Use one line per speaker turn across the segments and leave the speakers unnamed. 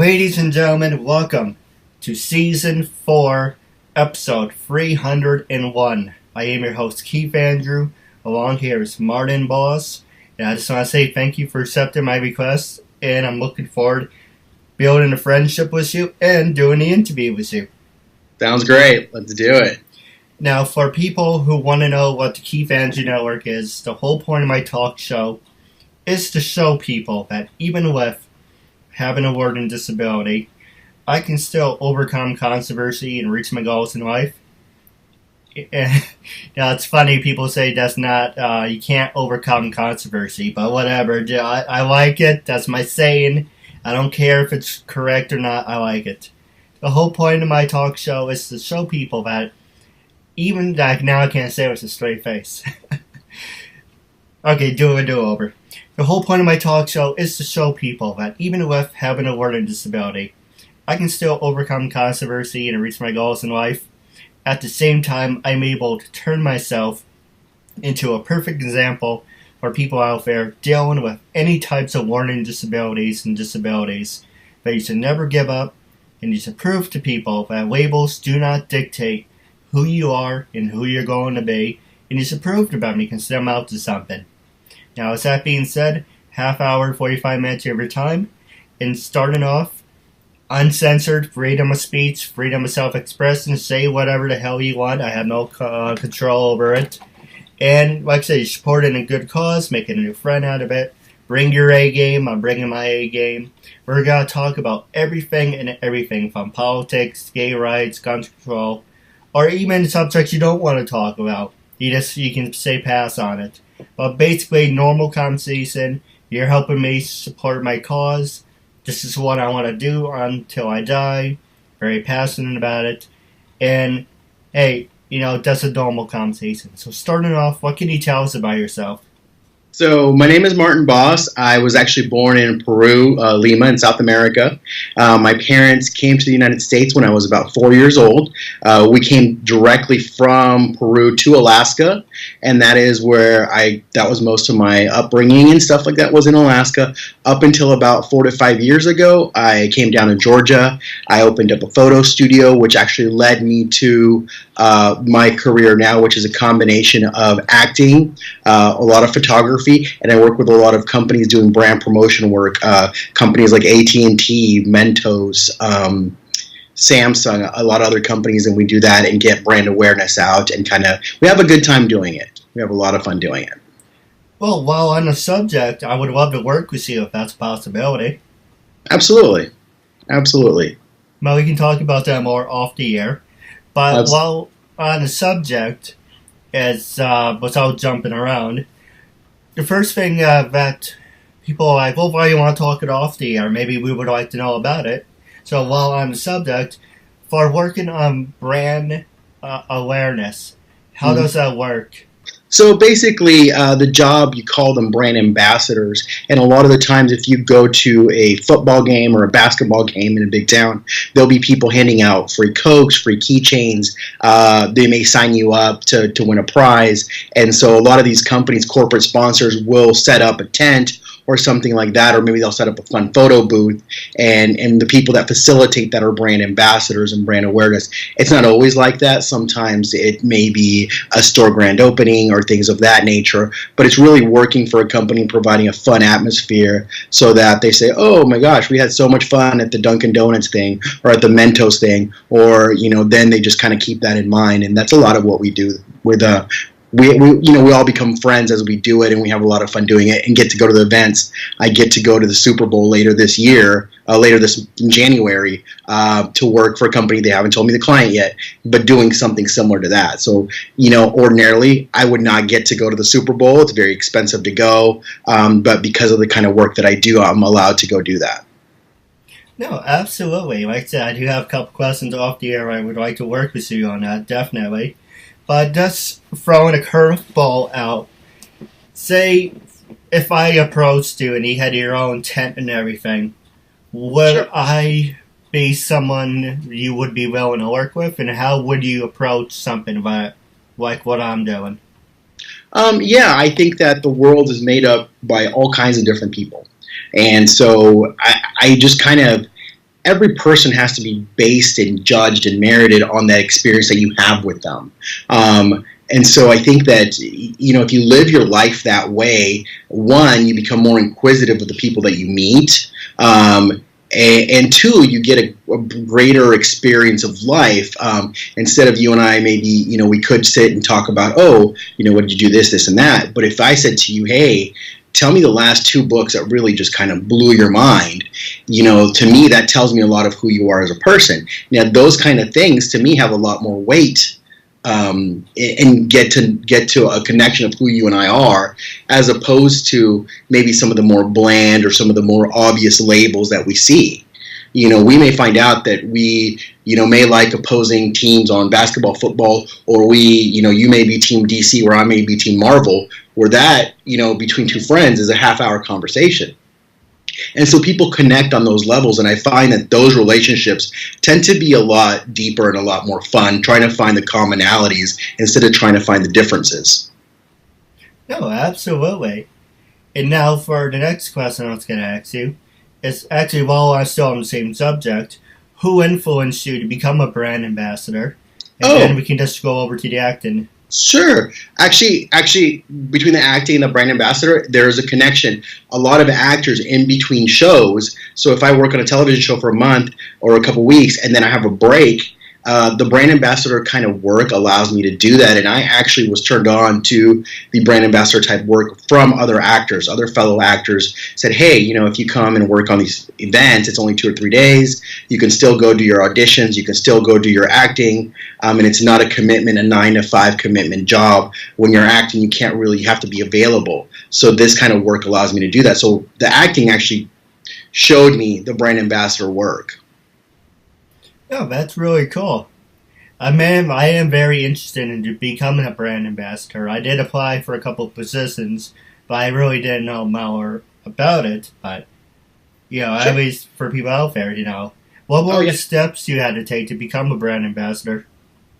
Ladies and gentlemen, welcome to Season 4, Episode 301. I am your host, Keith Andrew. Along here is Martin Boss. And I just want to say thank you for accepting my request. And I'm looking forward to building a friendship with you and doing the interview with you.
Sounds great. Let's do it.
Now, for people who want to know what the Keith Andrew Network is, the whole point of my talk show is to show people that even with having a learning disability, I can still overcome controversy and reach my goals in life. It's funny, people say that's not, you can't overcome controversy, but whatever. I like it. That's my saying. I don't care if it's correct or not. I like it. The whole point of my talk show is to show people that even, like, now I can't say it with a straight face. Okay, do over. The whole point of my talk show is to show people that even with having a learning disability, I can still overcome controversy and reach my goals in life. At the same time, I'm able to turn myself into a perfect example for people out there dealing with any types of learning disabilities that you should never give up, and you should prove to people that labels do not dictate who you are and who you're going to be, and you should prove to them you can stem out to something. Now, with that being said, half hour, 45 minutes of your time, and starting off, uncensored, freedom of speech, freedom of self-expression, say whatever the hell you want. I have no control over it. And, like I said, you supporting a good cause, making a new friend out of it. Bring your A game, I'm bringing my A game. We're going to talk about everything from politics, gay rights, gun control, or even subjects you don't want to talk about. You can say pass on it. But basically, normal conversation. You're helping me support my cause. This is what I want to do until I die. Very passionate about it. And, hey, that's a normal conversation. So starting off, what can you tell us about yourself?
So my name is Martin Boss. I was actually born in Peru, Lima, in South America. My parents came to the United States when I was about 4 years old. We came directly from Peru to Alaska, and that is where that was most of my upbringing and stuff like that was in Alaska. Up until about 4 to 5 years ago, I came down to Georgia. I opened up a photo studio, which actually led me to my career now, which is a combination of acting, a lot of photography, and I work with a lot of companies doing brand promotion work, companies like AT&T, Mentos, Samsung, a lot of other companies, and we do that and get brand awareness out, and we have a good time doing it. We have a lot of fun doing it.
Well, while on the subject, I would love to work with you if that's a possibility.
Absolutely.
Well, we can talk about that more off the air. But while on the subject, without jumping around, the first thing that people are like, well, why do you want to talk it off the air? Maybe we would like to know about it. So while on the subject, for working on brand awareness, how does that work?
So basically, the job, you call them brand ambassadors, and a lot of the times if you go to a football game or a basketball game in a big town, there'll be people handing out free Cokes, free keychains. They may sign you up to win a prize, and so a lot of these companies, corporate sponsors, will set up a tent or something like that, or maybe they'll set up a fun photo booth, and the people that facilitate that are brand ambassadors and brand awareness. It's not always like that. Sometimes it may be a store grand opening or things of that nature, but it's really working for a company and providing a fun atmosphere so that they say, oh my gosh, we had so much fun at the Dunkin' Donuts thing or at the Mentos thing, or then they just kind of keep that in mind, and that's a lot of what we do with we all become friends as we do it, and we have a lot of fun doing it and get to go to the events. I get to go to the Super Bowl later this in January, to work for a company. They haven't told me the client yet, but doing something similar to that. So, ordinarily I would not get to go to the Super Bowl. It's very expensive to go, but because of the kind of work that I do, I'm allowed to go do that.
No, absolutely. Like I said, I do have a couple questions off the air. I would like to work with you on that, definitely. But just throwing a curveball out, say if I approached you and you had your own tent and everything, would I be someone you would be willing to work with? And how would you approach something like what I'm doing?
Yeah, I think that the world is made up by all kinds of different people. And so I just kind of every person has to be based and judged and merited on that experience that you have with them. And so I think that, if you live your life that way, one, you become more inquisitive of the people that you meet. And two, you get a greater experience of life. Instead of you and I, maybe, we could sit and talk about, what did you do, this, and that. But if I said to you, hey, tell me the last 2 books that really just kind of blew your mind, to me, that tells me a lot of who you are as a person. Now, those kind of things, to me, have a lot more weight and get to a connection of who you and I are, as opposed to maybe some of the more bland or some of the more obvious labels that we see. We may find out that we, may like opposing teams on basketball, football, or you may be Team DC or I may be Team Marvel, where that, between 2 friends is a half-hour conversation. And so people connect on those levels, and I find that those relationships tend to be a lot deeper and a lot more fun, trying to find the commonalities instead of trying to find the differences.
No, absolutely. And now for the next question I was going to ask you, it's actually, while I'm still on the same subject, who influenced you to become a brand ambassador? And then we can just go over to the acting.
Sure. Actually, between the acting and the brand ambassador, there is a connection. A lot of actors in between shows. So if I work on a television show for a month or a couple weeks and then I have a break, the brand ambassador kind of work allows me to do that. And I actually was turned on to the brand ambassador type work from other actors. Other fellow actors said, hey, if you come and work on these events, it's only 2 or 3 days. You can still go do your auditions. You can still go do your acting. And it's not a commitment, a 9-to-5 commitment job. When you're acting, you have to be available. So this kind of work allows me to do that. So the acting actually showed me the brand ambassador work.
Oh, that's really cool. I am very interested in becoming a brand ambassador. I did apply for a couple of positions, but I really didn't know more about it. But, sure. At least for people out there, what were the steps you had to take to become a brand ambassador?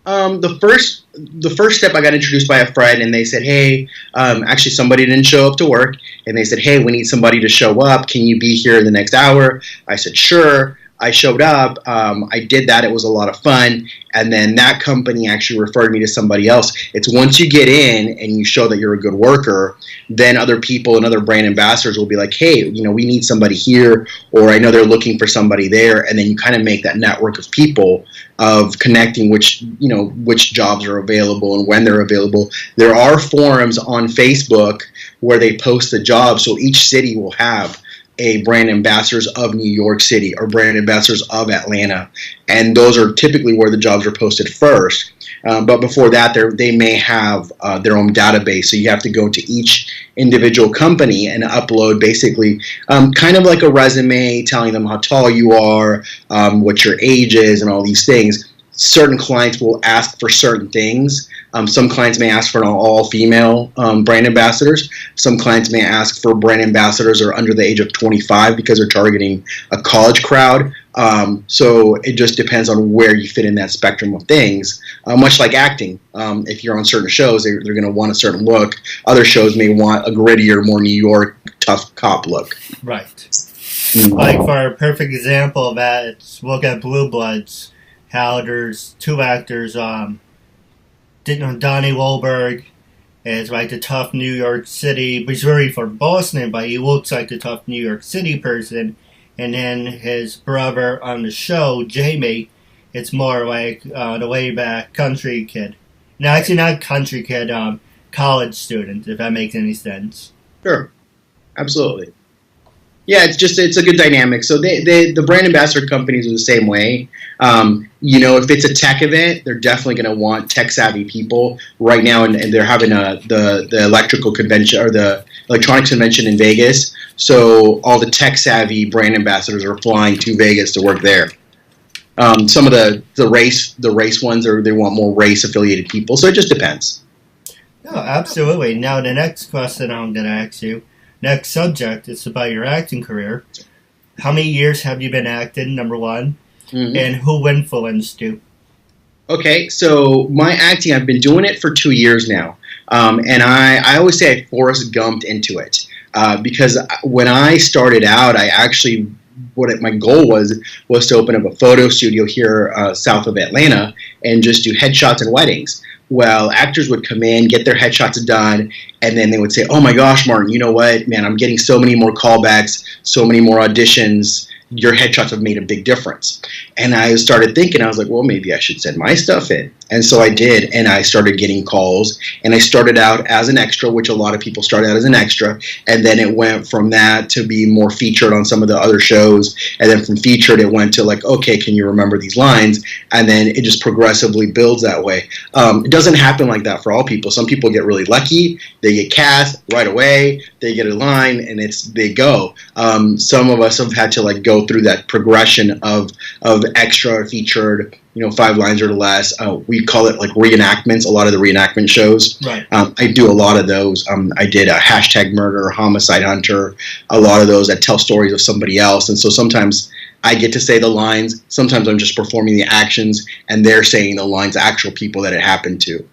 The first step, I got introduced by a friend, and they said, hey, actually somebody didn't show up to work, and they said, hey, we need somebody to show up. Can you be here in the next hour? I said, sure. I showed up. I did that. It was a lot of fun. And then that company actually referred me to somebody else. It's once you get in and you show that you're a good worker, then other people and other brand ambassadors will be like, hey, we need somebody here, or I know they're looking for somebody there. And then you kind of make that network of people of connecting which jobs are available and when they're available. There are forums on Facebook where they post the jobs. So each city will have a brand ambassadors of New York City or brand ambassadors of Atlanta. And those are typically where the jobs are posted first. But before that, they may have their own database. So you have to go to each individual company and upload basically kind of like a resume telling them how tall you are, what your age is, and all these things. Certain clients will ask for certain things. Some clients may ask for an all-female brand ambassadors. Some clients may ask for brand ambassadors who are under the age of 25 because they're targeting a college crowd. So it just depends on where you fit in that spectrum of things. Much like acting, if you're on certain shows, they're going to want a certain look. Other shows may want a grittier, more New York, tough cop look.
Right. Like for a perfect example of that, look at Blue Bloods. How there's 2 actors, Donnie Wahlberg is like the tough New York City, but he's very from Boston, but he looks like the tough New York City person. And then his brother on the show, Jamie, it's more like the way-back country kid. No, actually not country kid, college student, if that makes any sense.
Sure. Absolutely. Yeah, it's a good dynamic. So the brand ambassador companies are the same way. If it's a tech event, they're definitely going to want tech savvy people right now, and they're having the electrical convention or the electronics convention in Vegas. So all the tech savvy brand ambassadors are flying to Vegas to work there. Some of the race ones they want more race affiliated people. So it just depends.
No, absolutely. Now the next question I'm going to ask you. Next subject is about your acting career. How many years have you been acting, number one? Mm-hmm. And who influenced you? Okay,
so my acting, I've been doing it for 2 years now. And I always say I Forrest Gumped into it. Because when I started out, I actually my goal was to open up a photo studio here south of Atlanta and just do headshots and weddings. Well, actors would come in, get their headshots done, and then they would say, "Oh my gosh, Martin, you know what, man? I'm getting so many more callbacks, so many more auditions. Your headshots have made a big difference." And I started thinking, I was like, well, maybe I should send my stuff in. And so I did, and I started getting calls, and I started out as an extra, which a lot of people start out as an extra, and then it went from that to be more featured on some of the other shows, and then from featured it went to like, okay, can you remember these lines? And then it just progressively builds that way. It doesn't happen like that for all people. Some people get really lucky, they get cast right away, they get a line, and they go. Some of us have had to like go through that progression of extra, featured, 5 lines or less. We call it like reenactments, a lot of the reenactment shows.
Right.
I do a lot of those. I did a hashtag murder, homicide hunter, a lot of those that tell stories of somebody else. And so sometimes I get to say the lines, sometimes I'm just performing the actions, and they're saying the lines, actual people that it happened to.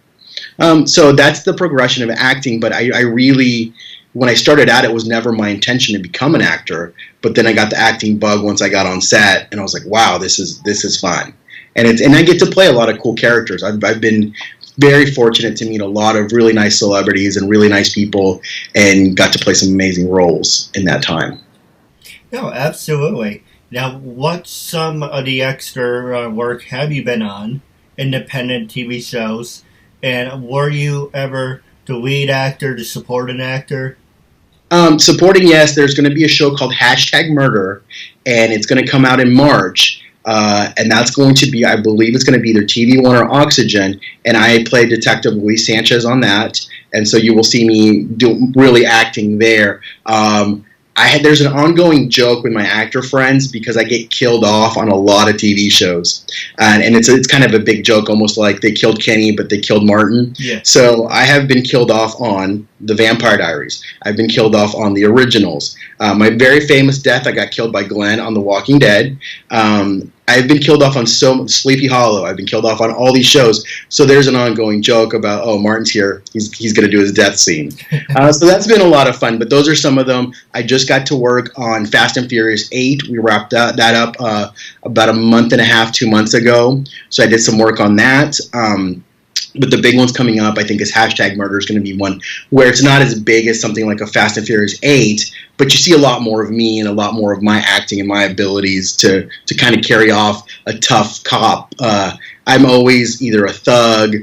So that's the progression of acting, but I really, when I started out, it was never my intention to become an actor, but then I got the acting bug once I got on set, and I was like, wow, this is fun. And I get to play a lot of cool characters. I've been very fortunate to meet a lot of really nice celebrities and really nice people, and got to play some amazing roles in that time.
No, absolutely. Now, what some of the extra work have you been on? Independent TV shows, and were you ever the lead actor, the supporting actor?
Supporting, yes. There's going to be a show called Hashtag Murder, and it's going to come out in March. And that's going to be, I believe it's going to be either TV One or Oxygen. And I play Detective Luis Sanchez on that. And so you will see me really acting there. There's an ongoing joke with my actor friends because I get killed off on a lot of TV shows, and it's kind of a big joke, almost like they killed Kenny but they killed Martin.
Yeah.
So I have been killed off on The Vampire Diaries. I've been killed off on The Originals. My very famous death, I got killed by Glenn on The Walking Dead. I've been killed off on Sleepy Hollow. I've been killed off on all these shows. So there's an ongoing joke about, oh, Martin's here. He's going to do his death scene. So that's been a lot of fun. But those are some of them. I just got to work on Fast and Furious 8. We wrapped that up about a month and a half, 2 months ago. So I did some work on that. But the big ones coming up, I think, is Hashtag Murder is going to be one where it's not as big as something like a Fast and Furious 8, but you see a lot more of me and a lot more of my acting and my abilities to kind of carry off a tough cop. I'm always either a thug,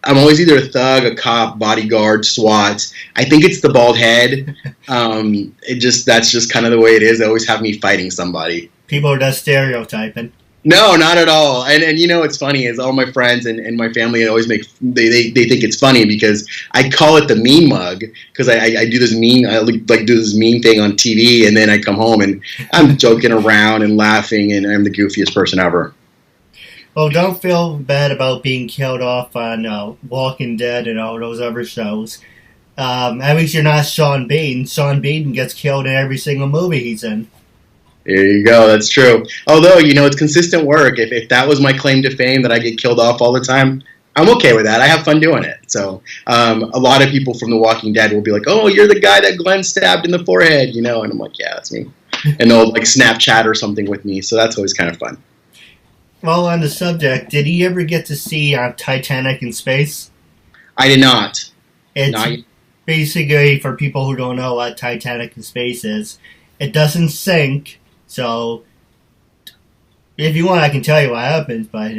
a cop, bodyguard, SWAT. I think it's the bald head. That's just kind of the way it is. They always have me fighting somebody.
People are just stereotyping.
No, not at all. And what's funny is all my friends and my family always they think it's funny because I call it the mean mug because I do this mean thing on TV, and then I come home and I'm joking around and laughing, and I'm the goofiest person ever.
Well, don't feel bad about being killed off on Walking Dead and all those other shows. At least you're not Sean Bean. Sean Bean gets killed in every single movie he's in.
There you go. That's true. Although, it's consistent work. If that was my claim to fame, that I get killed off all the time, I'm okay with that. I have fun doing it. So a lot of people from The Walking Dead will be like, oh, you're the guy that Glenn stabbed in the forehead, and I'm like, yeah, that's me. And they'll like Snapchat or something with me. So that's always kind of fun.
Well, on the subject, did you ever get to see Titanic in space?
I did not.
It's basically, for people who don't know what Titanic in space is, it doesn't sink. So, if you want, I can tell you what happens, but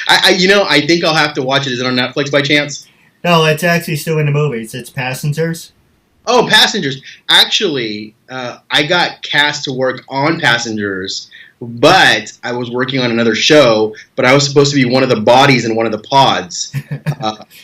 I think I'll have to watch it. Is it on Netflix by chance?
No, it's actually still in the movies. It's Passengers.
Oh, Passengers. Actually, I got cast to work on Passengers, but I was working on another show, but I was supposed to be one of the bodies in one of the pods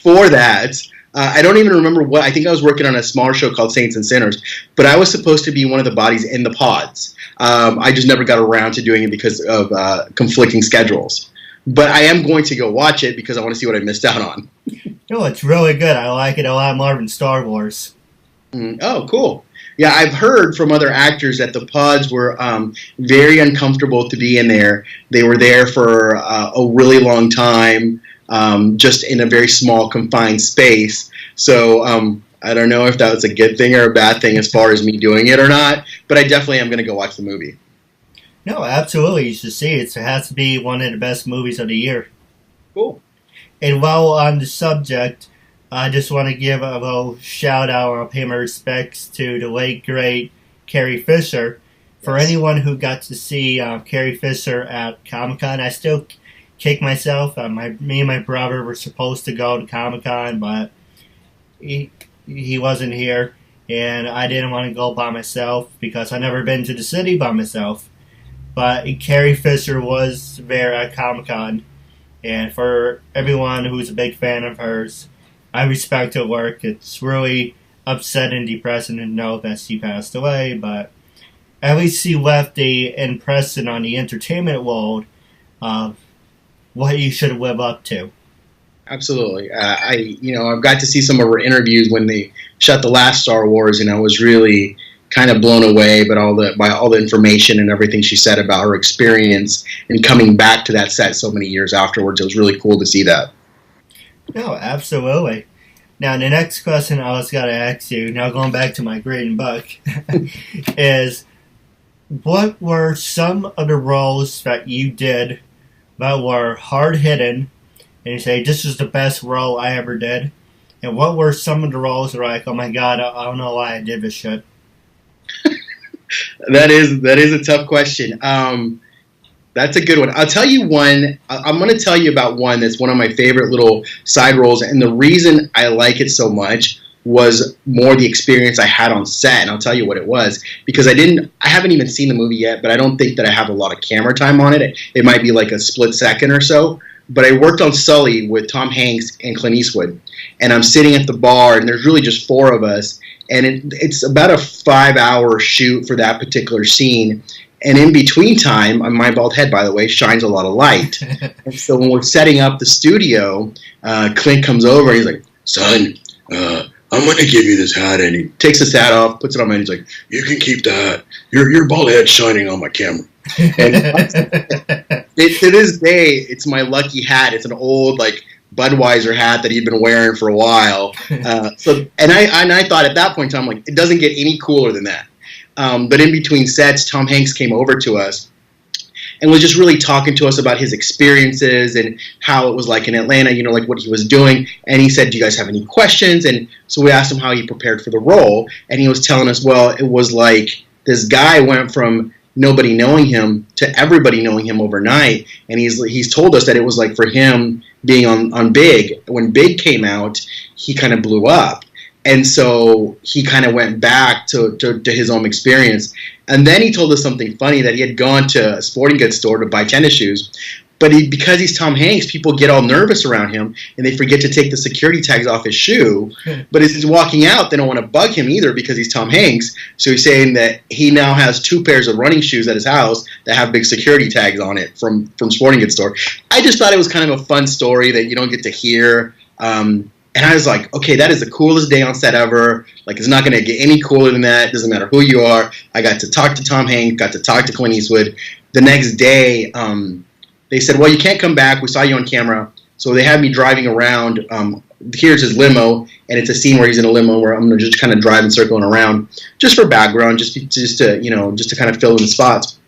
for that. I don't even remember what. I think I was working on a smaller show called Saints and Sinners, but I was supposed to be one of the bodies in the pods. I just never got around to doing it because of conflicting schedules. But I am going to go watch it because I want to see what I missed out on.
No, it's really good. I like it a lot more than Star Wars.
Oh, cool. Yeah, I've heard from other actors that the pods were very uncomfortable to be in there. They were there for a really long time. Just in a very small, confined space. So I don't know if that was a good thing or a bad thing as far as me doing it or not, but I definitely am going to go watch the movie.
No, absolutely. You should see it. It has to be one of the best movies of the year.
Cool.
And while on the subject, I just want to give a little shout out and pay my respects to the late great Carrie Fisher. For
Yes.
anyone who got to see Carrie Fisher at Comic Con, I still kick myself. Me and my brother were supposed to go to Comic Con, but he wasn't here, and I didn't want to go by myself because I've never been to the city by myself. But Carrie Fisher was there at Comic Con, and for everyone who's a big fan of hers, I respect her work. It's really upsetting and depressing to know that she passed away, but at least she left a impression on the entertainment world of what you should live up to.
Absolutely. I've got to see some of her interviews when they shot the last Star Wars, and I was really kind of blown away by all the information and everything she said about her experience and coming back to that set so many years afterwards. It was really cool to see that.
No, absolutely. Now, the next question I was going to ask you, now going back to my grading book, is what were some of the roles that you did that were hard-hitting, and you say, this is the best role I ever did? And what were some of the roles that were like, oh my god, I don't know why I did this shit?
That is a tough question. That's a good one. I'll tell you one. I'm going to tell you about one that's one of my favorite little side roles, and the reason I like it so much was more the experience I had on set, and I'll tell you what it was, because I haven't even seen the movie yet, but I don't think that I have a lot of camera time on it. It might be like a split second or so, but I worked on Sully with Tom Hanks and Clint Eastwood, and I'm sitting at the bar, and there's really just four of us, and it's about a 5-hour shoot for that particular scene. And in between time, my bald head, by the way, shines a lot of light. And so when we're setting up the studio, Clint comes over and he's like, son, I'm going to give you this hat. And he takes his hat off, puts it on my head. He's like, you can keep that. Your bald head's shining on my camera. And to this day, it's my lucky hat. It's an old, like, Budweiser hat that he'd been wearing for a while. And I thought at that point in time, like, it doesn't get any cooler than that. But in between sets, Tom Hanks came over to us and was just really talking to us about his experiences and how it was like in Atlanta, like what he was doing. And he said, do you guys have any questions? And so we asked him how he prepared for the role. And he was telling us, well, it was like this guy went from nobody knowing him to everybody knowing him overnight. And he's told us that it was like for him being on Big. When Big came out, he kind of blew up. And so he kind of went back to his own experience. And then he told us something funny, that he had gone to a sporting goods store to buy tennis shoes. But because he's Tom Hanks, people get all nervous around him, and they forget to take the security tags off his shoe. But as he's walking out, they don't want to bug him either because he's Tom Hanks. So he's saying that he now has 2 pairs of running shoes at his house that have big security tags on it from sporting goods store. I just thought it was kind of a fun story that you don't get to hear. And I was like, okay, that is the coolest day on set ever. Like, it's not going to get any cooler than that. It doesn't matter who you are. I got to talk to Tom Hanks, got to talk to Clint Eastwood. The next day, they said, well, you can't come back. We saw you on camera. So they had me driving around. Here's his limo, and it's a scene where he's in a limo where I'm going to just kind of drive and circling around just for background, just to kind of fill in the spots.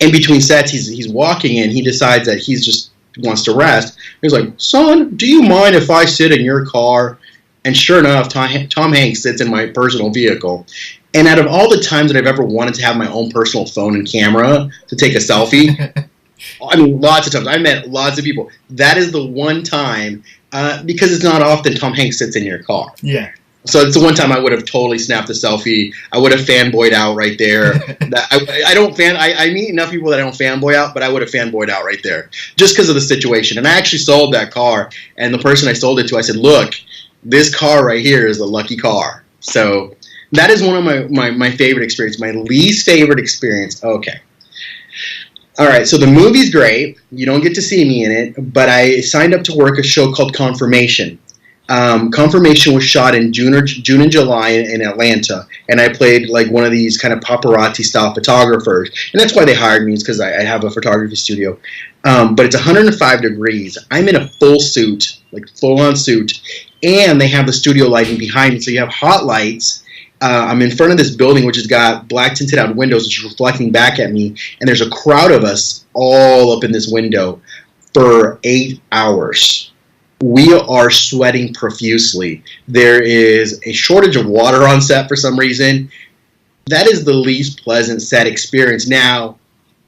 In between sets, he's walking, and he decides that he's just wants to rest. He's like, son, do you mind if I sit in your car? And sure enough, Tom Hanks sits in my personal vehicle. And out of all the times that I've ever wanted to have my own personal phone and camera to take a selfie, I mean, lots of times. I met lots of people. That is the one time, because it's not often Tom Hanks sits in your car.
Yeah.
So it's the one time I would have totally snapped a selfie. I would have fanboyed out right there. I meet enough people that I don't fanboy out, but I would have fanboyed out right there just because of the situation. And I actually sold that car, and the person I sold it to, I said, look, this car right here is the lucky car. So that is one of my favorite experiences. My least favorite experience. Okay. All right, so the movie's great. You don't get to see me in it, but I signed up to work a show called Confirmation. Confirmation was shot in June and July in Atlanta, and I played like one of these kind of paparazzi-style photographers, and that's why they hired me, is because I have a photography studio. But it's 105 degrees. I'm in a full suit, like full-on suit, and they have the studio lighting behind me, so you have hot lights, I'm in front of this building, which has got black tinted out windows, which is reflecting back at me. And there's a crowd of us all up in this window for 8 hours. We are sweating profusely. There is a shortage of water on set for some reason. That is the least pleasant set experience. Now,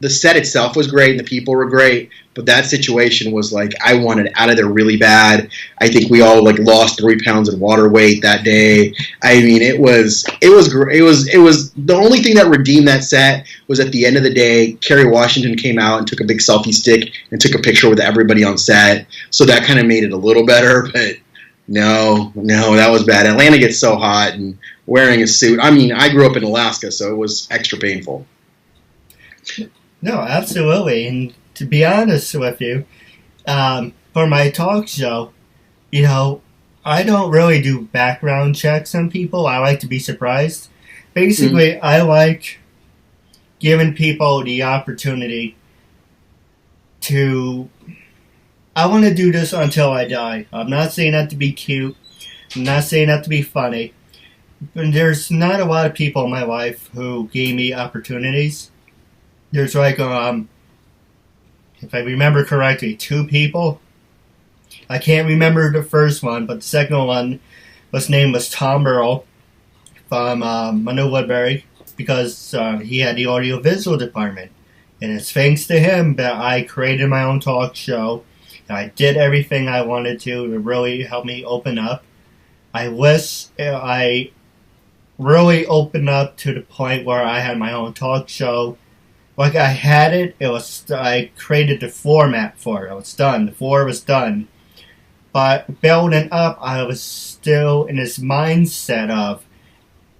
the set itself was great and the people were great, but that situation was like, I wanted out of there really bad. I think we all like lost 3 pounds in water weight that day. I mean, it was the only thing that redeemed that set was at the end of the day, Kerry Washington came out and took a big selfie stick and took a picture with everybody on set. So that kind of made it a little better, but no, that was bad. Atlanta gets so hot and wearing a suit. I mean, I grew up in Alaska, so it was extra painful.
No, absolutely. And to be honest with you, for my talk show, I don't really do background checks on people. I like to be surprised. Basically, I like giving people the opportunity to... I want to do this until I die. I'm not saying that to be cute. I'm not saying that to be funny. But there's not a lot of people in my life who gave me opportunities. There's like, if I remember correctly, 2 people. I can't remember the first one, but the second one, his name was Tom Earl from Manu Woodbury, because he had the audio-visual department. And it's thanks to him that I created my own talk show. And I did everything I wanted to really help me open up. I wish I really opened up to the point where I had my own talk show. Like I had it, I created the format for it. It was done. The floor was done. But building up, I was still in this mindset of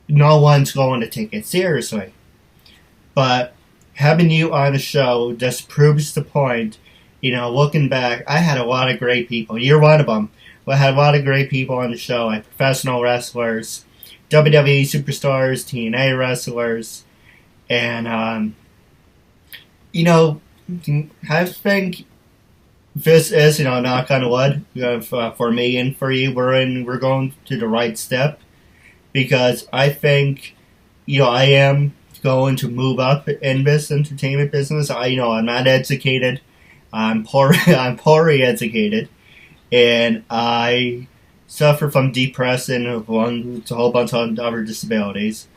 no one's going to take it seriously. But having you on the show just proves the point. Looking back, I had a lot of great people. You're one of them. I had a lot of great people on the show, like professional wrestlers, WWE superstars, TNA wrestlers, and I think this is, knock on wood, for me and for you, we're going to the right step, because I think, I am going to move up in this entertainment business. I'm not educated. I'm poorly educated, and I suffer from depression, a whole bunch of other disabilities.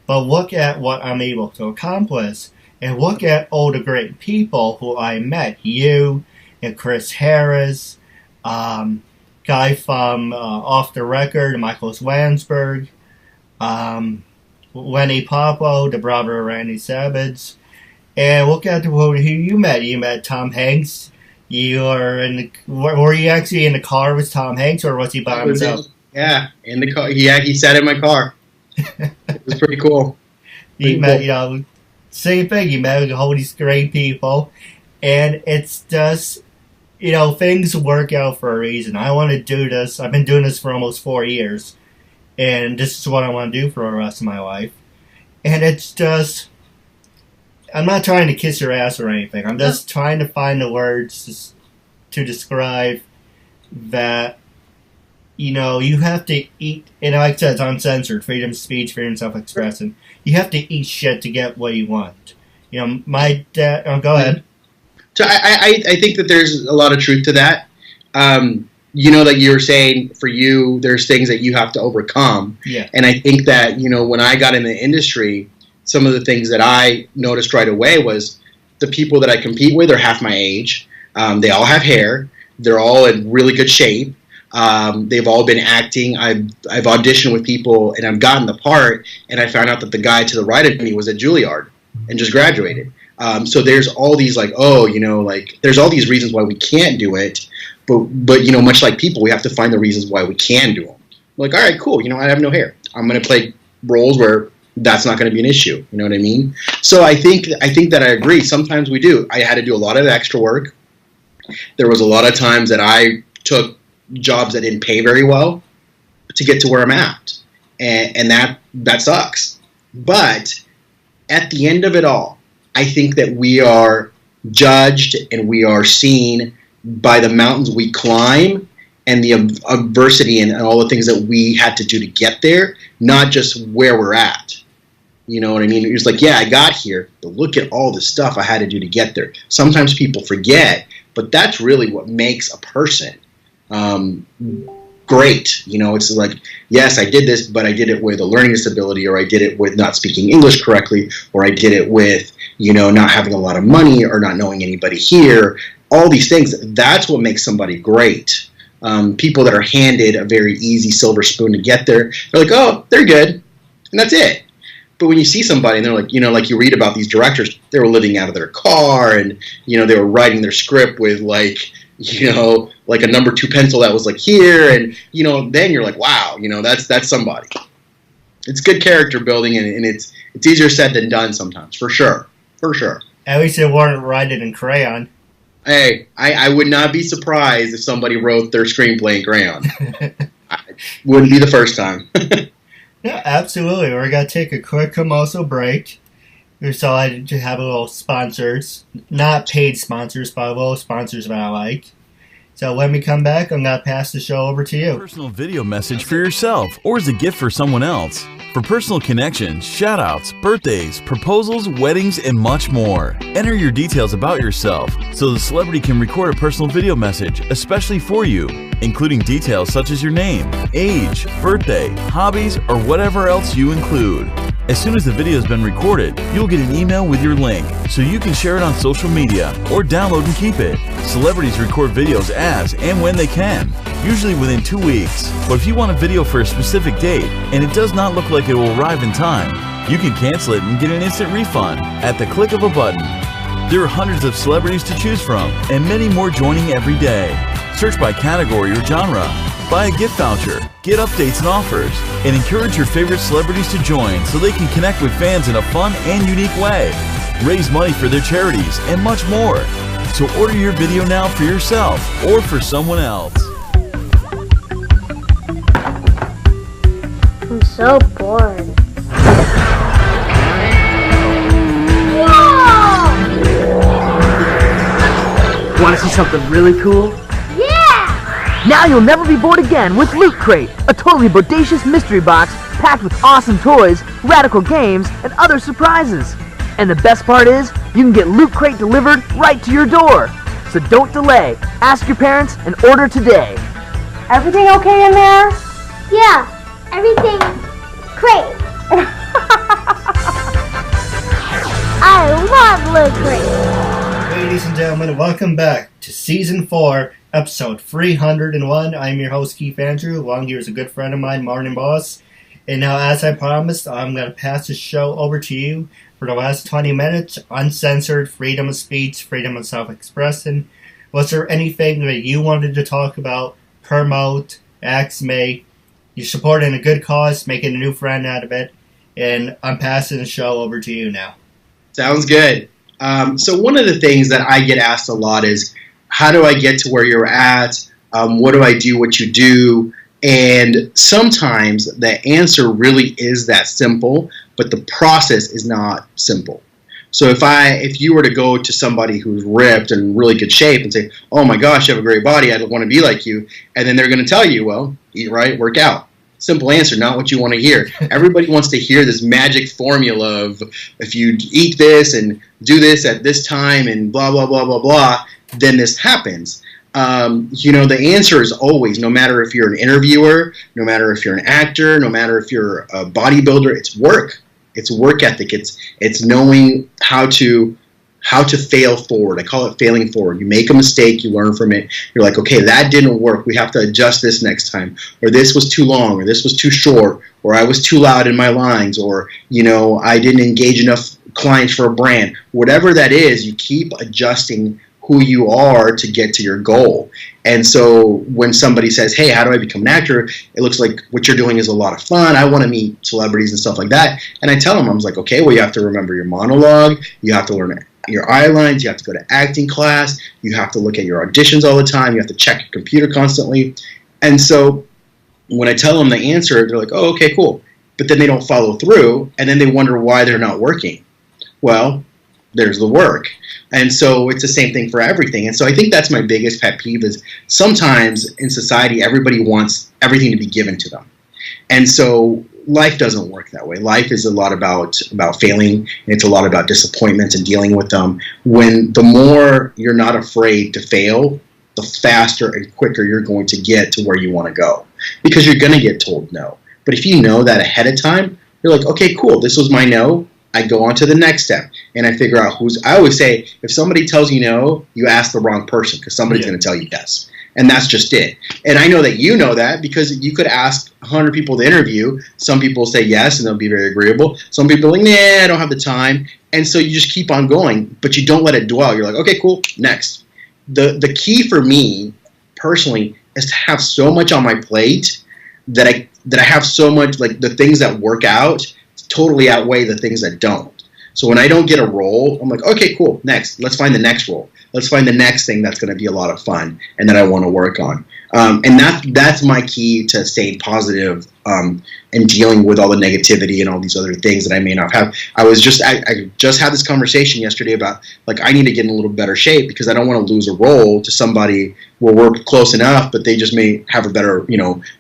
But look at what I'm able to accomplish. And look at all the great people who I met. You and Chris Harris, guy from Off the Record, Michael Swansburg, Lenny Popo, the brother of Randy Savage. And look at who you met. You met Tom Hanks. Were you actually in the car with Tom Hanks, or was he by himself?
Yeah, in the car. He sat in my car. It was pretty cool.
Same thing, you met all these great people, and it's just, things work out for a reason. I want to do this. I've been doing this for almost 4 years, and this is what I want to do for the rest of my life. And it's just, I'm not trying to kiss your ass or anything. I'm just trying to find the words to describe that, you have to eat, and like I said, it's uncensored, freedom of speech, freedom of self-expression. You have to eat shit to get what you want. My dad, go ahead.
So I think that there's a lot of truth to that. Like you were saying, for you, there's things that you have to overcome.
Yeah.
And I think that, when I got in the industry, some of the things that I noticed right away was the people that I compete with are half my age. They all have hair. They're all in really good shape. They've all been acting. I've auditioned with people and I've gotten the part, and I found out that the guy to the right of me was at Juilliard and just graduated. So there's all these there's all these reasons why we can't do it, but much like people, we have to find the reasons why we can do them. Like, all right, cool. I have no hair. I'm going to play roles where that's not going to be an issue. You know what I mean? So I think that I agree. Sometimes we do. I had to do a lot of extra work. There was a lot of times that I took jobs that didn't pay very well to get to where I'm at. And that sucks. But at the end of it all, I think that we are judged and we are seen by the mountains we climb and the adversity and all the things that we had to do to get there, not just where we're at. You know what I mean? It's like, yeah, I got here, but look at all the stuff I had to do to get there. Sometimes people forget, but that's really what makes a person great. You know, it's like, yes, I did this, but I did it with a learning disability, or I did it with not speaking English correctly, or I did it with, you know, not having a lot of money or not knowing anybody here. All these things, that's what makes somebody great. People that are handed a very easy silver spoon to get there, they're like, oh, they're good, and that's it. But when you see somebody and they're like, you know, like you read about these directors, they were living out of their car, and, you know, they were writing their script with, like, you know, like a number 2 pencil that was like here, and, you know, then you're like, wow, you know, that's somebody. It's good character building, and it's easier said than done sometimes, for sure.
At least they weren't writing in crayon.
Hey, I would not be surprised if somebody wrote their screenplay in crayon. Wouldn't be the first time.
Yeah, absolutely. We're going to take a quick commercial break. We decided to have a little sponsors. Not paid sponsors, but a little sponsors that I like. So when we come back, I'm going to pass the show over to you.
Personal video message for yourself or as a gift for someone else. For personal connections, shout-outs, birthdays, proposals, weddings, and much more. Enter your details about yourself so the celebrity can record a personal video message, especially for you, including details such as your name, age, birthday, hobbies, or whatever else you include. As soon as the video has been recorded, you'll get an email with your link so you can share it on social media or download and keep it. Celebrities record videos as and when they can, usually within 2 weeks. But if you want a video for a specific date and it does not look like it will arrive in time, you can cancel it and get an instant refund at the click of a button. There are hundreds of celebrities to choose from and many more joining every day. Search by category or genre. Buy a gift voucher, get updates and offers, and encourage your favorite celebrities to join so they can connect with fans in a fun and unique way. Raise money for their charities and much more. So order your video now for yourself or for someone else.
I'm so bored. Whoa!
Want to see something really cool?
Yeah!
Now you'll never be bored again with Loot Crate, a totally bodacious mystery box packed with awesome toys, radical games, and other surprises. And the best part is, you can get Loot Crate delivered right to your door. So don't delay. Ask your parents and order today.
Everything okay in there? Yeah, everything great. I love Loot Crate.
Ladies and gentlemen, welcome back to Season 4, Episode 301. I'm your host, Keith Andrew. Along here is a good friend of mine, Martin Boss. And now, as I promised, I'm going to pass the show over to you for the last 20 minutes. Uncensored, freedom of speech, freedom of self-expression. Was there anything that you wanted to talk about, promote, ask me? You're supporting a good cause, making a new friend out of it. And I'm passing the show over to you now.
Sounds good. So one of the things that I get asked a lot is, how do I get to where you're at? What do I do what you do? And sometimes the answer really is that simple, but the process is not simple. So if you were to go to somebody who's ripped and in really good shape and say, oh my gosh, you have a great body, I want to be like you, and then they're going to tell you, well, eat right, work out. Simple answer, not what you want to hear. Everybody wants to hear this magic formula of, if you eat this and do this at this time and blah, blah, blah, blah, blah, then this happens. The answer is always, no matter if you're an interviewer, no matter if you're an actor, no matter if you're a bodybuilder, it's work. It's work ethic. It's knowing how to fail forward. I call it failing forward. You make a mistake, you learn from it. You're like, okay, that didn't work. We have to adjust this next time. Or this was too long, or this was too short, or I was too loud in my lines, or, I didn't engage enough clients for a brand. Whatever that is, you keep adjusting who you are to get to your goal. And so when somebody says, hey, how do I become an actor? It looks like what you're doing is a lot of fun. I want to meet celebrities and stuff like that. And I tell them, I was like, okay, well, you have to remember your monologue. You have to learn your eye lines. You have to go to acting class. You have to look at your auditions all the time. You have to check your computer constantly. And so when I tell them the answer, they're like, oh, okay, cool. But then they don't follow through. And then they wonder why they're not working. Well, there's the work. And so it's the same thing for everything. And so I think that's my biggest pet peeve is sometimes in society, everybody wants everything to be given to them. And so life doesn't work that way. Life is a lot about failing, and it's a lot about disappointments and dealing with them. When the more you're not afraid to fail, the faster and quicker you're going to get to where you want to go, because you're going to get told no. But if you know that ahead of time, you're like, okay, cool, this was my no. I go on to the next step, and I figure out I always say, if somebody tells you no, you ask the wrong person, because somebody's going to tell you yes. And that's just it. And I know that you know that, because you could ask 100 people to interview. Some people say yes, and they'll be very agreeable. Some people are like, nah, I don't have the time. And so you just keep on going, but you don't let it dwell. You're like, okay, cool, next. The key for me, personally, is to have so much on my plate that I have so much, like, the things that work out totally outweigh the things that don't. So when I don't get a role, I'm like, okay, cool, next. Let's find the next role. Let's find the next thing that's going to be a lot of fun and that I want to work on. And that's my key to staying positive and dealing with all the negativity and all these other things that I may not have. I just had this conversation yesterday about, like, I need to get in a little better shape because I don't want to lose a role to somebody where we're close enough, but they just may have a better,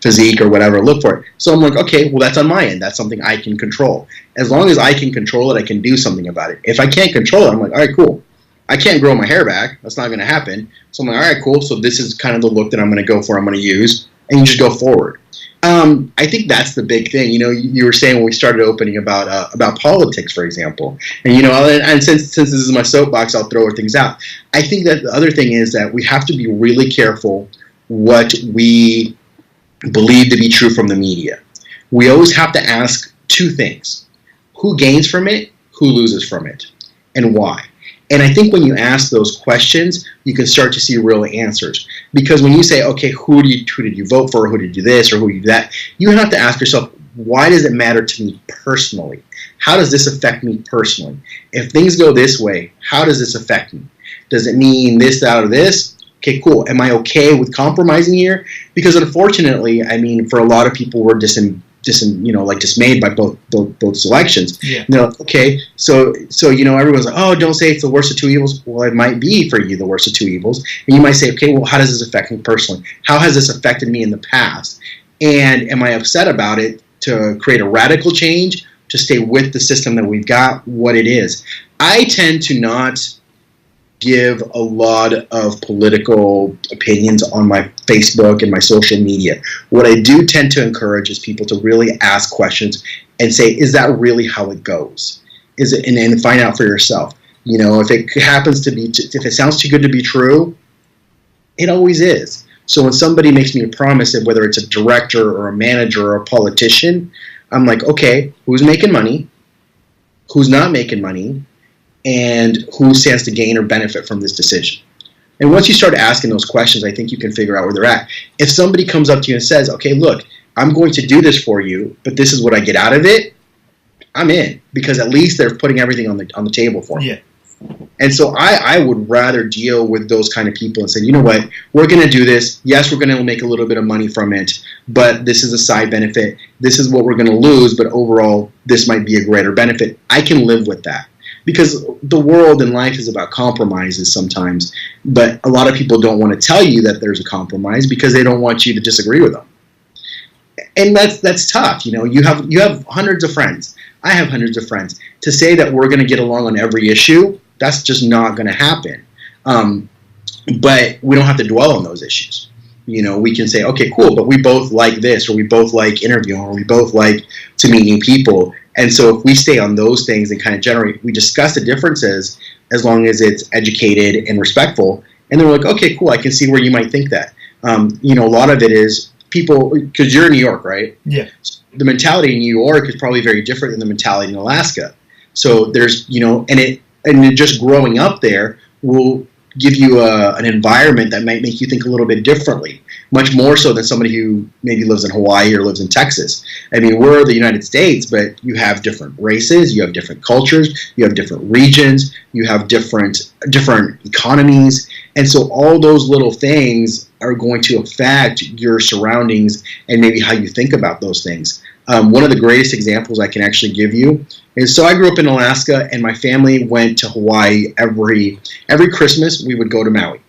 physique or whatever, look for it. So I'm like, okay, well, that's on my end. That's something I can control. As long as I can control it, I can do something about it. If I can't control it, I'm like, all right, cool. I can't grow my hair back. That's not going to happen. So I'm like, all right, cool. So this is kind of the look that I'm going to go for, I'm going to use. And you just go forward. I think that's the big thing. You were saying when we started opening about politics, for example. And, and since this is my soapbox, I'll throw things out. I think that the other thing is that we have to be really careful what we believe to be true from the media. We always have to ask two things. Who gains from it? Who loses from it? And why? And I think when you ask those questions, you can start to see real answers. Because when you say, okay, who did you vote for, who did you do this, or who did you do that, you have to ask yourself, why does it matter to me personally? How does this affect me personally? If things go this way, how does this affect me? Does it mean this, that, or this? Okay, cool. Am I okay with compromising here? Because unfortunately, for a lot of people, we're dismayed by both selections. Yeah. Okay, so everyone's like, oh, don't say it's the worst of two evils. Well, it might be for you the worst of two evils, and you might say, okay, well, how does this affect me personally? How has this affected me in the past? And am I upset about it to create a radical change, to stay with the system that we've got, what it is? I tend to not give a lot of political opinions on my Facebook and my social media. What I do tend to encourage is people to really ask questions and say, is that really how it goes? Is it, and find out for yourself. If it happens to be, if it sounds too good to be true, it always is. So when somebody makes me a promise, that whether it's a director or a manager or a politician, I'm like, okay, who's making money? Who's not making money? And who stands to gain or benefit from this decision? And once you start asking those questions, I think you can figure out where they're at. If somebody comes up to you and says, okay, look, I'm going to do this for you, but this is what I get out of it, I'm in. Because at least they're putting everything on the table for me. Yeah. And so I would rather deal with those kind of people and say, you know what, we're going to do this. Yes, we're going to make a little bit of money from it, but this is a side benefit. This is what we're going to lose, but overall, this might be a greater benefit. I can live with that. Because the world and life is about compromises sometimes, but a lot of people don't want to tell you that there's a compromise because they don't want you to disagree with them. And that's tough. You have hundreds of friends. I have hundreds of friends. To say that we're going to get along on every issue, that's just not going to happen. But we don't have to dwell on those issues. We can say, okay, cool, but we both like this, or we both like interviewing, or we both like to meet new people. And so if we stay on those things and kind of we discuss the differences as long as it's educated and respectful. And they're like, okay, cool, I can see where you might think that. A lot of it is people, because you're in New York, right? Yeah. The mentality in New York is probably very different than the mentality in Alaska. So there's, and just growing up there will give you an environment that might make you think a little bit differently, much more so than somebody who maybe lives in Hawaii or lives in Texas. We're the United States, but you have different races, you have different cultures, you have different regions, you have different economies, and so all those little things are going to affect your surroundings and maybe how you think about those things. One of the greatest examples I can actually give you is, so I grew up in Alaska, and my family went to Hawaii every Christmas. We would go to Maui.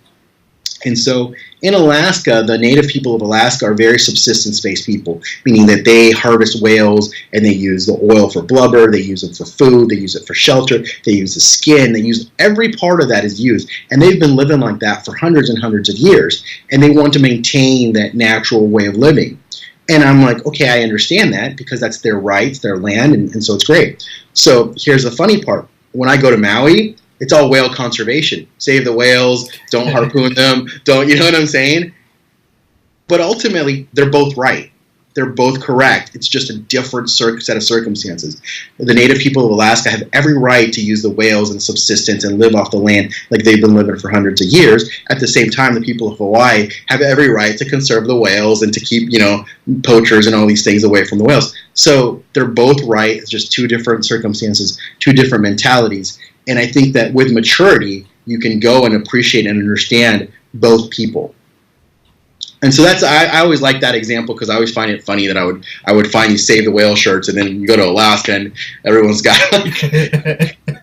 And so in Alaska, the native people of Alaska are very subsistence-based people, meaning that they harvest whales and they use the oil for blubber, they use it for food, they use it for shelter, they use the skin, they use every part of that is used. And they've been living like that for hundreds and hundreds of years, and they want to maintain that natural way of living. And I'm like, okay, I understand that because that's their rights, their land, and so it's great. So here's the funny part. When I go to Maui, it's all whale conservation. Save the whales, don't harpoon them, you know what I'm saying? But ultimately, they're both right. They're both correct. It's just a different set of circumstances. The native people of Alaska have every right to use the whales and subsistence and live off the land like they've been living for hundreds of years. At the same time, the people of Hawaii have every right to conserve the whales and to keep, poachers and all these things away from the whales. So they're both right. It's just two different circumstances, two different mentalities. And I think that with maturity, you can go and appreciate and understand both people. And so I always like that example because I always find it funny that I would find you Save the Whale shirts, and then you go to Alaska and everyone's got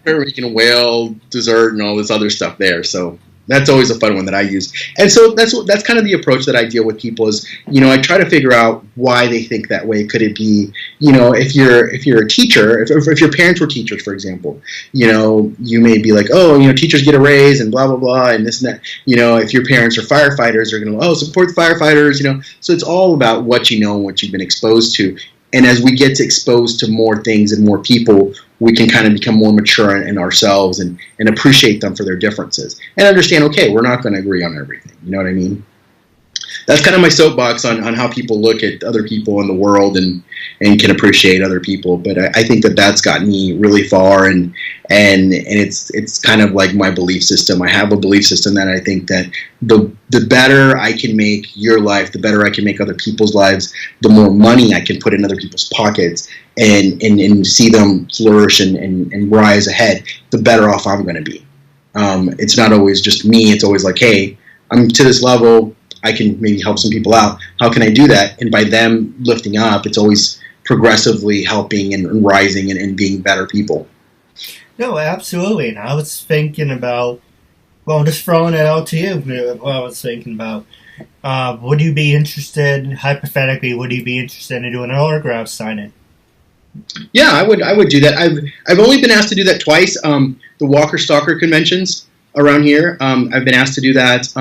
they're making whale dessert and all this other stuff there. So that's always a fun one that I use. And so that's kind of the approach that I deal with people is, I try to figure out why they think that way. Could it be, if you're a teacher, if your parents were teachers, for example, you may be like, oh, teachers get a raise and blah, blah, blah, and this and that. If your parents are firefighters, they're going to, support the firefighters, So it's all about what you know and what you've been exposed to. And as we get exposed to more things and more people, we can kind of become more mature in ourselves and appreciate them for their differences and understand, okay, we're not going to agree on everything. You know what I mean? That's kind of my soapbox on how people look at other people in the world and can appreciate other people. But I think that's gotten me really far, and it's kind of like my belief system. I have a belief system that I think that the better I can make your life, the better I can make other people's lives, the more money I can put in other people's pockets and see them flourish and rise ahead, the better off I'm going to be. It's not always just me. It's always like, hey, I'm to this level. I can maybe help some people out. How can I do that? And by them lifting up, it's always progressively helping and rising and being better people.
No, absolutely. And I was thinking about, just throwing it out to you, what I was thinking about. Would you be interested, hypothetically, in doing an autograph signing?
Yeah, I would do that. I've only been asked to do that twice. The Walker Stalker conventions around here, I've been asked to do that.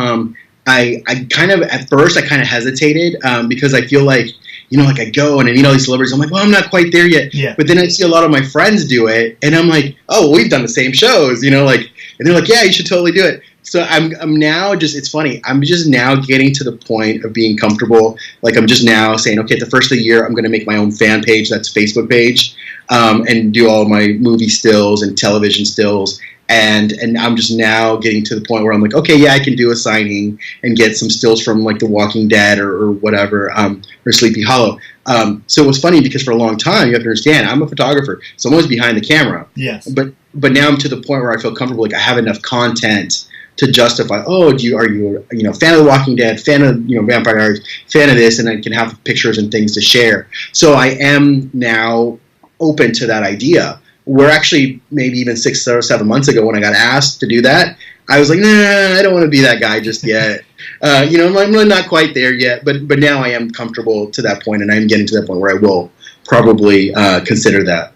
I kind of, at first, I kind of hesitated because I feel like, like I go and I meet all these celebrities. I'm like, well, I'm not quite there yet. Yeah. But then I see a lot of my friends do it, and I'm like, oh, we've done the same shows, and they're like, yeah, you should totally do it. So I'm now it's funny. I'm just now getting to the point of being comfortable. Like I'm just now saying, okay, at the first of the year, I'm going to make my own fan page. That's a Facebook page, and do all my movie stills and television stills. And I'm just now getting to the point where I'm like, okay, yeah, I can do a signing and get some stills from like The Walking Dead or whatever, or Sleepy Hollow. So it was funny because for a long time, you have to understand, I'm a photographer, so I'm always behind the camera. Yes. But now I'm to the point where I feel comfortable, like I have enough content to justify, are you a fan of The Walking Dead, fan of Vampire Diaries, fan of this, and I can have pictures and things to share. So I am now open to that idea. We're actually maybe even 6 or 7 months ago when I got asked to do that, I was like, nah, I don't want to be that guy just yet. I'm not quite there yet, but now I am comfortable to that point, and I'm getting to that point where I will probably consider that.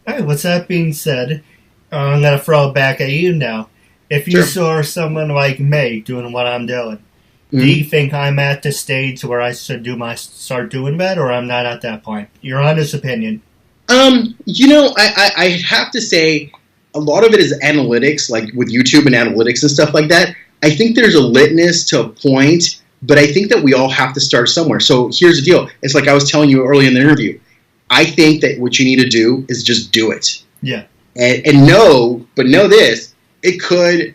All right, with that being said, I'm going to throw it back at you now. If you saw someone like me doing what I'm doing, do you think I'm at the stage where I should start doing that, or I'm not at that point? Your honest opinion. I have to say a lot of it is analytics, like with YouTube and analytics and stuff like that. I think there's a litmus to a point, but I think that we all have to start somewhere. So here's the deal. It's like I was telling you early in the interview. I think that what you need to do is just do it. Yeah. And know this, it could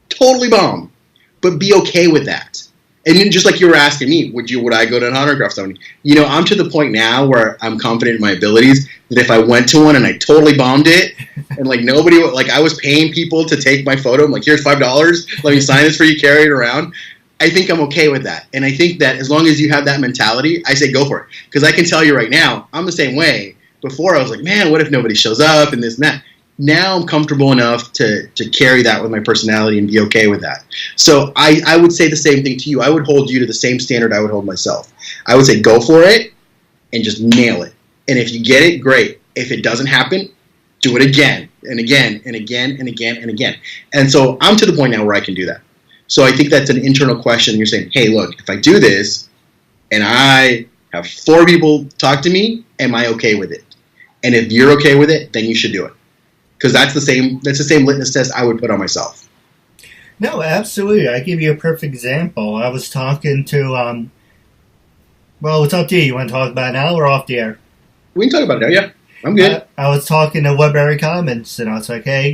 totally bomb, but be okay with that. And then just like you were asking me, would I go to an autograph ceremony? I'm to the point now where I'm confident in my abilities that if I went to one and I totally bombed it, and like nobody, like I was paying people to take my photo, I'm like, here's $5, let me sign this for you, carry it around.
I think I'm okay with that. And I think that as long as you have that mentality, I say go for it. Because I can tell you right now, I'm the same way. Before I was like, man, what if nobody shows up and this and that? Now I'm comfortable enough to carry that with my personality and be okay with that. So I would say the same thing to you. I would hold you to the same standard I would hold myself. I would say go for it and just nail it. And if you get it, great. If it doesn't happen, do it again and again and again and again and again. And so I'm to the point now where I can do that. So I think that's an internal question. You're saying, hey, look, if I do this and I have 4 people talk to me, am I okay with it? And if you're okay with it, then you should do it. Because that's the same litmus test I would put on myself.
No, absolutely. I give you a perfect example. I was talking to, well, it's up to you. You want to talk about it now or off the air?
We can talk about it now, yeah. I'm good.
I was talking to Woodbury Commons, and I was like, hey,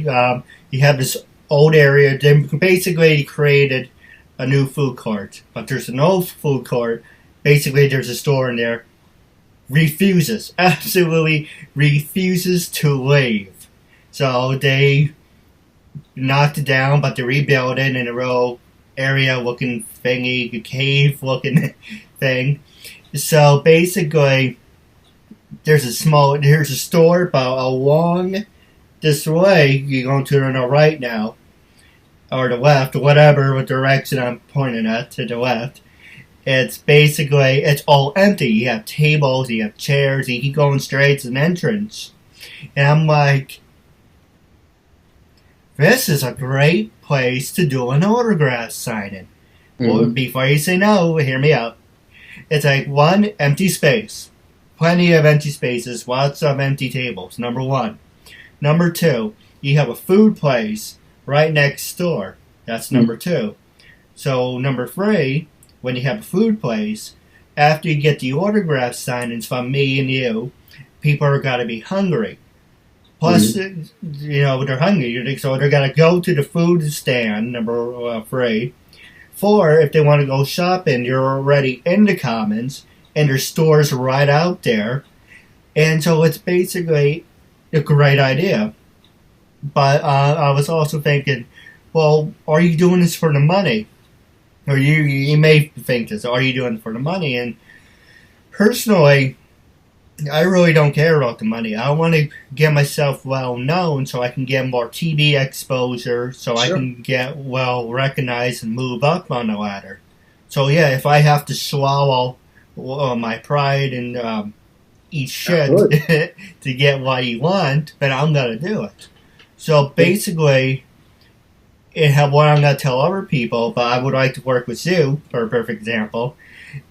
you have this old area. They basically created a new food court. But there's an old food court. Basically, there's a store in there. Absolutely refuses to leave. So they knocked it down, but they rebuilt it in a real area-looking thingy, a cave-looking thing. So basically, there's a store about along this way. You're going to the right now, or the left, or whatever direction I'm pointing at, to the left. It's basically, it's all empty. You have tables, you have chairs, you keep going straight to an entrance. And I'm like, this is a great place to do an autograph signing. Mm-hmm. Well, before you say no, hear me out. It's like one empty space. Plenty of empty spaces, lots of empty tables, number 1. Number 2, you have a food place right next door. That's number 2. So number 3, when you have a food place, after you get the autograph signings from me and you, people are going to be hungry. Plus, they're hungry, so they're going to go to the food stand, number 3. 4, if they want to go shopping, you're already in the Commons, and there's stores right out there. And so it's basically a great idea. But I was also thinking, well, are you doing this for the money? Or you may think this, are you doing it for the money? And personally, I really don't care about the money. I want to get myself well known so I can get more TV exposure, so I can get well recognized and move up on the ladder. So yeah, if I have to swallow my pride and eat shit to get what you want, then I'm going to do it. So basically, what I'm going to tell other people, but I would like to work with you, for a perfect example,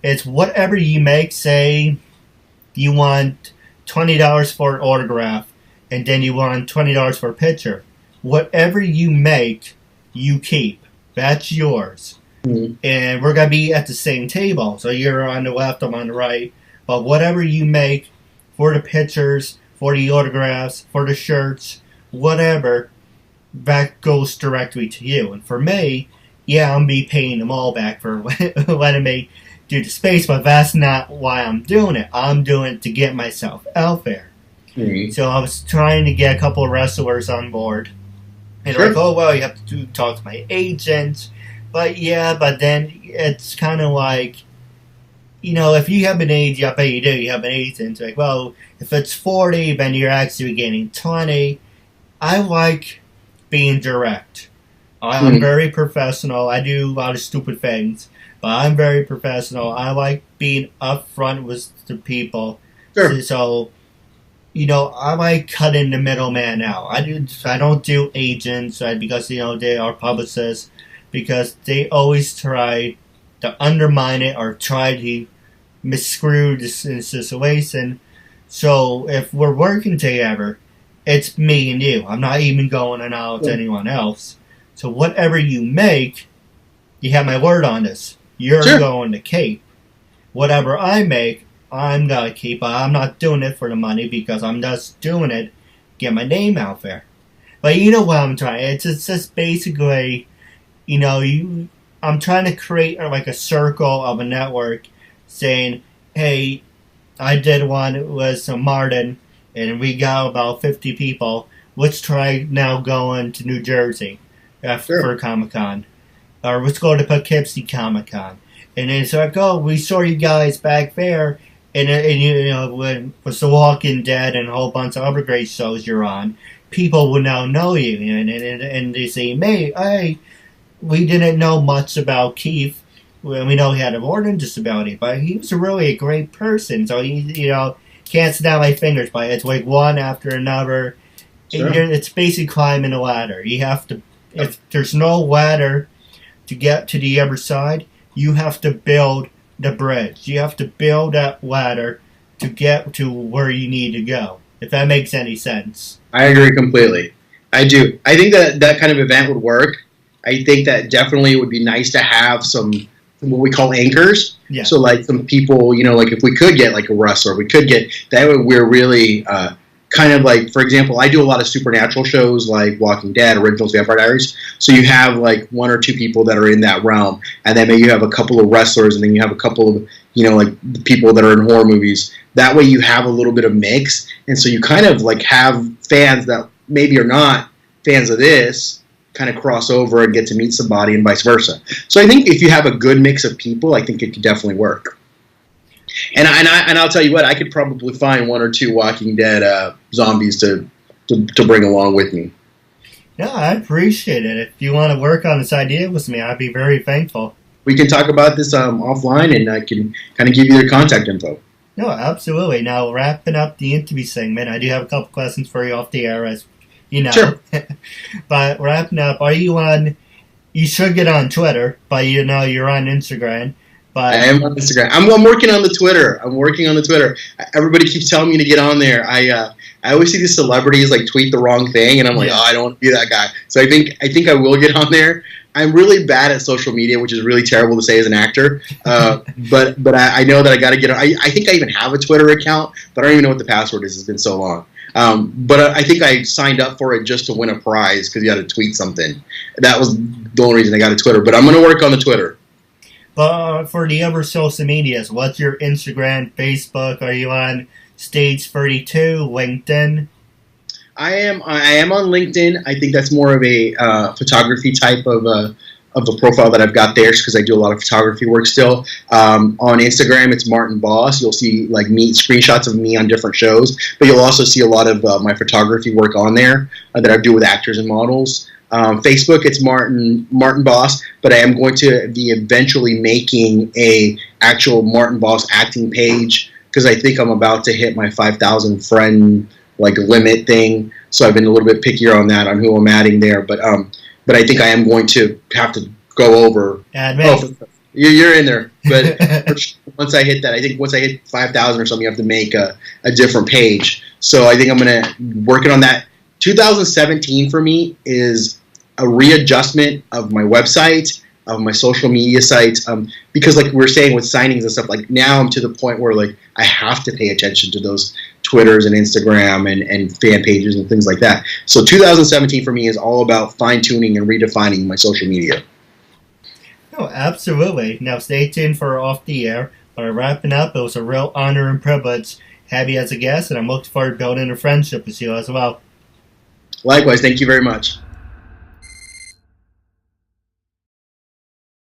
is whatever you make, say you want $20 for an autograph, and then you want $20 for a picture. Whatever you make, you keep. That's yours. Mm-hmm. And we're going to be at the same table. So you're on the left, I'm on the right. But whatever you make for the pictures, for the autographs, for the shirts, whatever, that goes directly to you. And for me, yeah, I'm be paying them all back for letting me do the space, but that's not why I'm doing it. I'm doing it to get myself out there. Mm-hmm. So I was trying to get a couple of wrestlers on board. And they're like, oh, well, you have to talk to my agent. But then it's kind of like, if you have an agent, I bet you do, you have an agent. It's like, well, if it's 40, then you're actually getting 20. I like being direct. I'm very professional. I do a lot of stupid things, but I'm very professional. I like being upfront with the people. Sure. So, I like cutting the middleman out. I don't do agents because they are publicists, because they always try to undermine it or try to misscrew this situation. So if we're working together, it's me and you. I'm not even going out to anyone else. So whatever you make, you have my word on this. You're going to keep. Whatever I make, I'm going to keep. I'm not doing it for the money because I'm just doing it to get my name out there. But you know what I'm trying. It's just basically, I'm trying to create like a circle of a network saying, hey, I did one with Martin, and we got about 50 people. Let's try now going to New Jersey for Comic-Con. or let's go to Poughkeepsie Comic Con. And it's like, oh, we saw you guys back there, and you know, when was The Walking Dead and a whole bunch of other great shows you're on, people will now know you, and they say, hey, we didn't know much about Keith. Well, we know he had a learning disability, but he was really a great person. So can't snap my fingers, but it's like one after another.
Sure.
It's basically climbing a ladder. You have to, if there's no ladder to get to the other side, you have to build the bridge. You have to build that ladder to get to where you need to go. If that makes any sense.
I agree completely. I do. I think that kind of event would work. I think that definitely it would be nice to have some what we call anchors.
Yeah.
So like some people, like if we could get like a wrestler, we could get that way. We're really kind of like, for example, I do a lot of supernatural shows like Walking Dead, Originals, Vampire Diaries. So you have like one or two people that are in that realm, and then maybe you have a couple of wrestlers, and then you have a couple of like people that are in horror movies. That way you have a little bit of mix, and so you kind of like have fans that maybe are not fans of this kind of cross over and get to meet somebody, and vice versa. So I think if you have a good mix of people, I think it could definitely work. And I'll tell you what, I could probably find one or two Walking Dead zombies to bring along with me.
Yeah, I appreciate it. If you want to work on this idea with me, I'd be very thankful.
We can talk about this offline, and I can kind of give you their contact info.
No, absolutely. Now, wrapping up the interview segment, I do have a couple questions for you off the air, as you know.
Sure.
But wrapping up, you should get on Twitter, but you're on Instagram. But
I am on Instagram. I'm working on the Twitter. Everybody keeps telling me to get on there. I always see these celebrities like tweet the wrong thing, and I'm like, I don't want to be that guy. So I think I will get on there. I'm really bad at social media, which is really terrible to say as an actor. But I know that I got to get on. I think I even have a Twitter account, but I don't even know what the password is. It's been so long. But I think I signed up for it just to win a prize because you had to tweet something. That was the only reason I got a Twitter. But I'm going to work on the Twitter.
But for the other social medias, what's your Instagram, Facebook? Are you on Stage 32, LinkedIn?
I am on LinkedIn. I think that's more of a photography type of a profile that I've got there, because I do a lot of photography work still. On Instagram, it's Martin Boss. You'll see like screenshots of me on different shows, but you'll also see a lot of my photography work on there that I do with actors and models. Facebook, it's Martin Boss, but I am going to be eventually making a actual Martin Boss acting page, because I think I'm about to hit my 5,000 friend like limit thing. So I've been a little bit pickier on that, on who I'm adding there. But I think I am going to have to go over.
Add me.
You're in there. But once I hit that, I think once I hit 5,000 or something, you have to make a different page. So I think I'm going to work on that. 2017 for me is a readjustment of my website, of my social media sites, because like we were saying with signings and stuff, like now I'm to the point where like I have to pay attention to those Twitters and Instagram and fan pages and things like that. So 2017 for me is all about fine-tuning and redefining my social media.
Oh, absolutely. Now stay tuned for Off the Air. But wrapping up, it was a real honor and privilege to have you as a guest, and I'm looking forward to building a friendship with you as well.
Likewise, thank you very much.